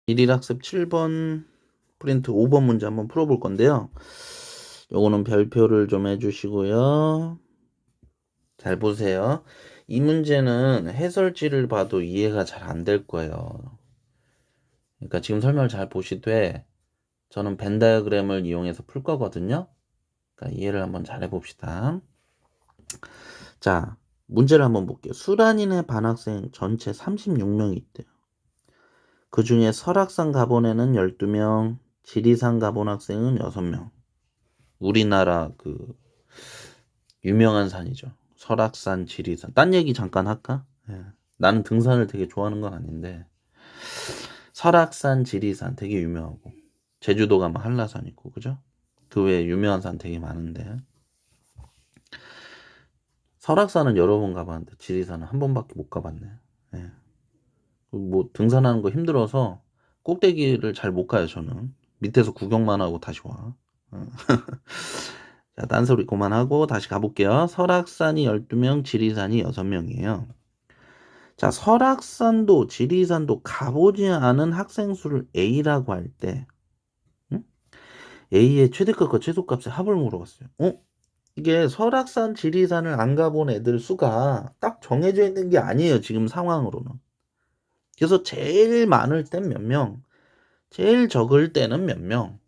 일일학습 7번 프린트 5번 문제 한번 풀어볼 건데요. 요거는 별표를 좀 해주시고요. 잘 보세요. 이 문제는 해설지를 봐도 이해가 잘 안 될 거예요. 그러니까 지금 설명을 잘 보시되 저는 벤 다이어그램을 이용해서 풀 거거든요. 그러니까 이해를 한번 잘 해봅시다. 자, 문제를 한번 볼게요. 수란인의 반학생 전체 36명이 있대요. 그 중에 설악산 가본에는 12명, 지리산 가본 학생은 6명. 우리나라 그 유명한 산이죠. 설악산, 지리산. 딴 얘기 잠깐 할까? 예. 나는 등산을 되게 좋아하는 건 아닌데 설악산, 지리산 되게 유명하고 제주도 가면 한라산 있고 그죠? 그 외에 유명한 산 되게 많은데 설악산은 여러 번 가봤는데 지리산은 한 번밖에 못 가봤네. 예. 뭐 등산하는 거 힘들어서 꼭대기를 잘 못 가요. 저는 밑에서 구경만 하고 다시 와. 자, 딴소리 그만하고 다시 가볼게요. 설악산이 12명, 지리산이 6명이에요. 자, 설악산도 지리산도 가보지 않은 학생 수를 A라고 할 때, 응? A의 최대값과 최소값의 합을 물어봤어요. 이게 설악산, 지리산을 안 가본 애들 수가 딱 정해져 있는 게 아니에요. 지금 상황으로는. 그래서 제일 많을 땐 몇 명, 제일 적을 때는 몇 명,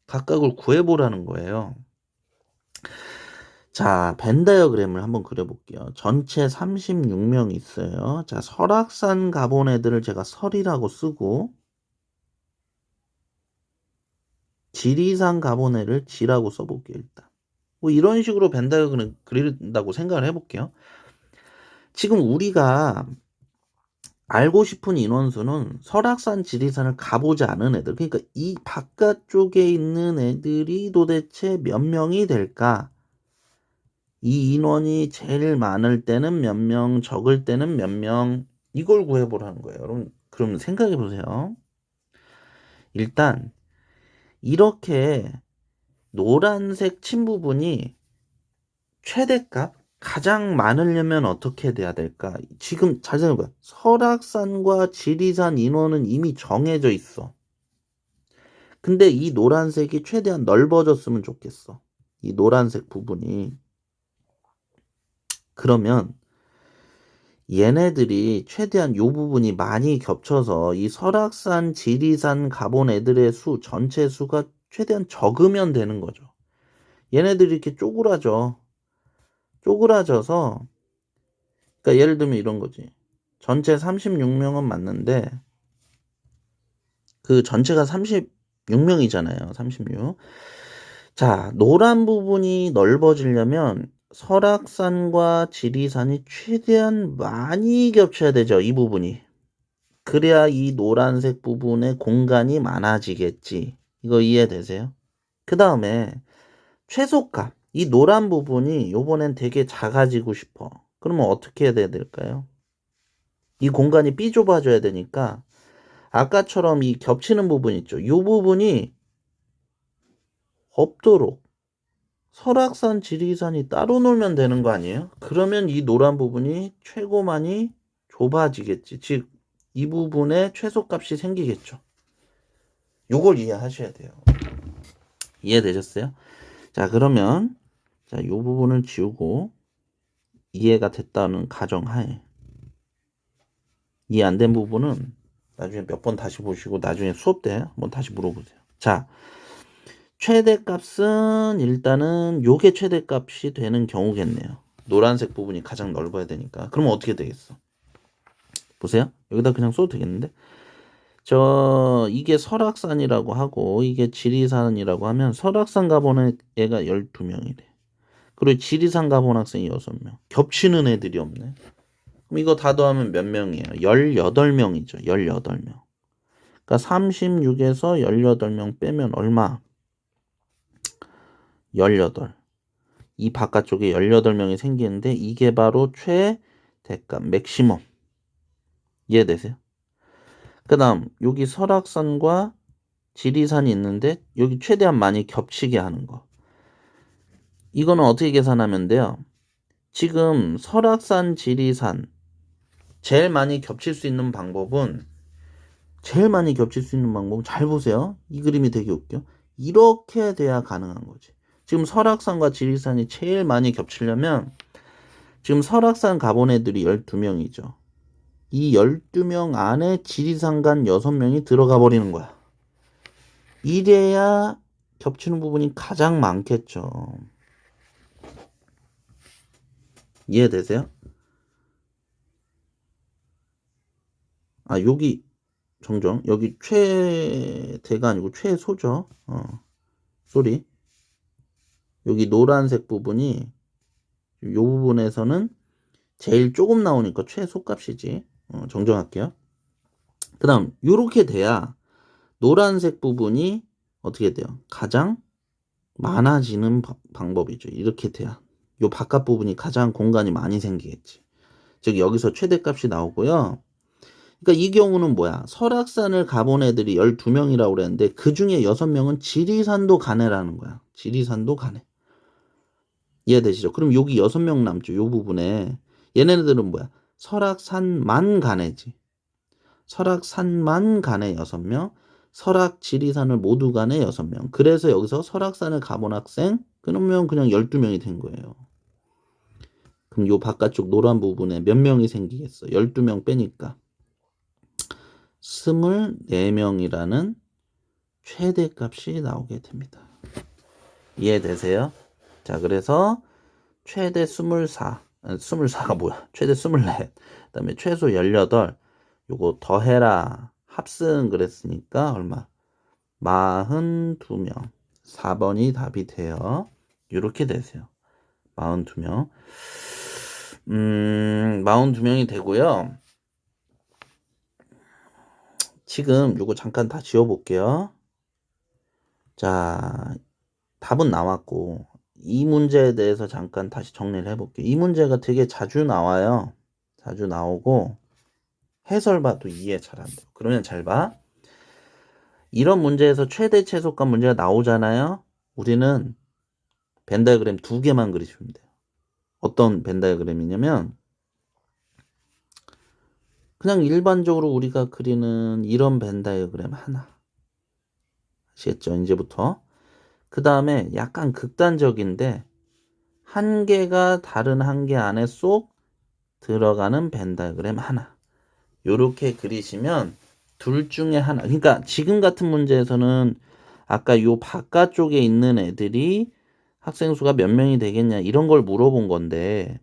각각을 구해보라는 거예요. 자, 벤 다이어그램을 한번 그려볼게요. 전체 36명 있어요. 자, 설악산 가본 애들을 제가 설이라고 쓰고 지리산 가본 애를 지라고 써볼게요. 일단 뭐 이런 식으로 벤 다이어그램 그린다고 생각을 해볼게요. 지금 우리가 알고 싶은 인원수는 설악산, 지리산을 가보지 않은 애들, 그러니까 이 바깥쪽에 있는 애들이 도대체 몇 명이 될까? 이 인원이 제일 많을 때는 몇 명, 적을 때는 몇 명, 이걸 구해보라는 거예요. 여러분, 그럼 생각해 보세요. 일단, 이렇게 노란색 친 부분이 최대값, 가장 많으려면 어떻게 돼야 될까? 지금 잘 생각해봐요. 설악산과 지리산 인원은 이미 정해져 있어. 근데 이 노란색이 최대한 넓어졌으면 좋겠어. 이 노란색 부분이. 그러면 얘네들이 최대한 요 부분이 많이 겹쳐서 이 설악산, 지리산 가본 애들의 수, 전체 수가 최대한 적으면 되는 거죠. 얘네들이 이렇게 쪼그라져. 쪼그라져서, 그러니까 예를 들면 이런 거지. 전체 36명은 맞는데, 그 전체가 36명이잖아요. 36. 자, 노란 부분이 넓어지려면 설악산과 지리산이 최대한 많이 겹쳐야 되죠. 이 부분이. 그래야 이 노란색 부분에 공간이 많아지겠지. 이거 이해되세요? 그 다음에 최소값. 이 노란 부분이 요번엔 되게 작아지고 싶어. 그러면 어떻게 해야 될까요? 이 공간이 삐좁아져야 되니까 아까처럼 이 겹치는 부분 있죠. 이 부분이 없도록 설악산, 지리산이 따로 놀면 되는 거 아니에요? 그러면 이 노란 부분이 최고만이 좁아지겠지. 즉, 이 부분에 최소값이 생기겠죠. 요걸 이해하셔야 돼요. 이해되셨어요? 자, 그러면 자, 이 부분을 지우고 이해가 됐다는 가정하에 이해 안 된 부분은 나중에 몇 번 다시 보시고 나중에 수업 때 한번 다시 물어보세요. 자, 최대값은 일단은 요게 최대값이 되는 경우겠네요. 노란색 부분이 가장 넓어야 되니까. 그러면 어떻게 되겠어? 보세요. 여기다 그냥 써도 되겠는데? 이게 설악산이라고 하고 이게 지리산이라고 하면 설악산 가보는 애가 12명이래. 그리고 지리산 가본 학생이 6명. 겹치는 애들이 없네. 그럼 이거 다 더하면 몇 명이에요? 18명이죠. 18명. 그러니까 36에서 18명 빼면 얼마? 18. 이 바깥쪽에 18명이 생기는데 이게 바로 최대값, 맥시멈. 이해되세요? 그 다음 여기 설악산과 지리산이 있는데 여기 최대한 많이 겹치게 하는 거. 이거는 어떻게 계산하면 돼요? 지금 설악산, 지리산 제일 많이 겹칠 수 있는 방법은 제일 많이 겹칠 수 있는 방법은 잘 보세요. 이 그림이 되게 웃겨. 이렇게 돼야 가능한 거지. 지금 설악산과 지리산이 제일 많이 겹치려면 지금 설악산 가본 애들이 12명이죠. 이 12명 안에 지리산 간 6명이 들어가 버리는 거야. 이래야 겹치는 부분이 가장 많겠죠. 이해되세요? 아, 여기 정정. 여기 최대가 아니고 최소죠. 쏘리. 여기 노란색 부분이 이 부분에서는 제일 조금 나오니까 최소값이지. 정정할게요. 그 다음 이렇게 돼야 노란색 부분이 어떻게 돼요? 가장 많아지는 방법이죠. 이렇게 돼야 요 바깥 부분이 가장 공간이 많이 생기겠지. 즉 여기서 최대값이 나오고요. 그러니까 이 경우는 뭐야? 설악산을 가본 애들이 12명이라고 그랬는데 그 중에 6명은 지리산도 가네라는 거야. 지리산도 가네. 이해되시죠? 그럼 여기 6명 남죠. 요 부분에. 얘네들은 뭐야? 설악산만 가네지. 설악산만 가네 6명. 설악 지리산을 모두 가네 6명. 그래서 여기서 설악산을 가본 학생 그러면 그냥 12명이 된 거예요. 그럼 요 바깥쪽 노란 부분에 몇 명이 생기겠어? 12명 빼니까 24명이라는 최대값이 나오게 됩니다. 이해되세요? 자, 그래서 최대 24, 24가 뭐야? 최대 24, 그다음에 최소 18, 요거 더해라. 합승 그랬으니까 얼마? 42명. 4번이 답이 돼요. 이렇게 되세요. 42명. 42명이 되고요. 지금 요거 잠깐 다 지워볼게요. 자, 답은 나왔고 이 문제에 대해서 잠깐 다시 정리를 해볼게요. 이 문제가 되게 자주 나와요. 자주 나오고 해설 봐도 이해 잘 안 돼요. 그러면 잘 봐. 이런 문제에서 최대 최소값 문제가 나오잖아요. 우리는 벤 다이어그램 2개만 그리시면 돼요. 어떤 벤 다이어그램이냐면 그냥 일반적으로 우리가 그리는 이런 벤 다이어그램 하나. 아시겠죠? 이제부터. 그 다음에 약간 극단적인데 한 개가 다른 한 개 안에 쏙 들어가는 벤 다이어그램 하나. 요렇게 그리시면 둘 중에 하나. 그러니까 지금 같은 문제에서는 아까 요 바깥쪽에 있는 애들이 학생 수가 몇 명이 되겠냐 이런 걸 물어본 건데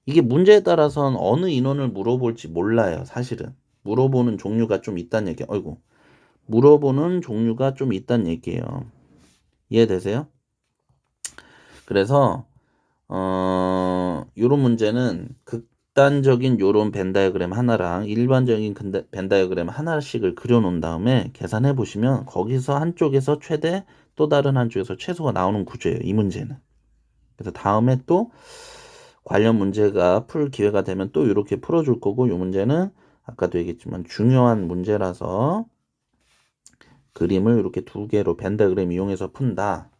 이게 문제에 따라서는 어느 인원을 물어볼지 몰라요. 사실은 물어보는 종류가 좀 있다는 얘기예요. 어이구, 물어보는 종류가 좀 있다는 얘기예요. 이해되세요? 그래서 요런 문제는 극단적인 요런 벤 다이어그램 하나랑 일반적인 벤 다이어그램 하나씩을 그려놓은 다음에 계산해 보시면 거기서 한쪽에서 최대 또 다른 한쪽에서 최소가 나오는 구조예요. 이 문제는. 그래서 다음에 또 관련 문제가 풀 기회가 되면 또 이렇게 풀어줄 거고 이 문제는 아까도 얘기했지만 중요한 문제라서 그림을 이렇게 2개로 벤 다이어그램 이용해서 푼다.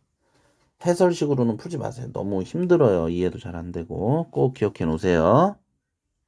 해설식으로는 풀지 마세요. 너무 힘들어요. 이해도 잘 안 되고 꼭 기억해 놓으세요.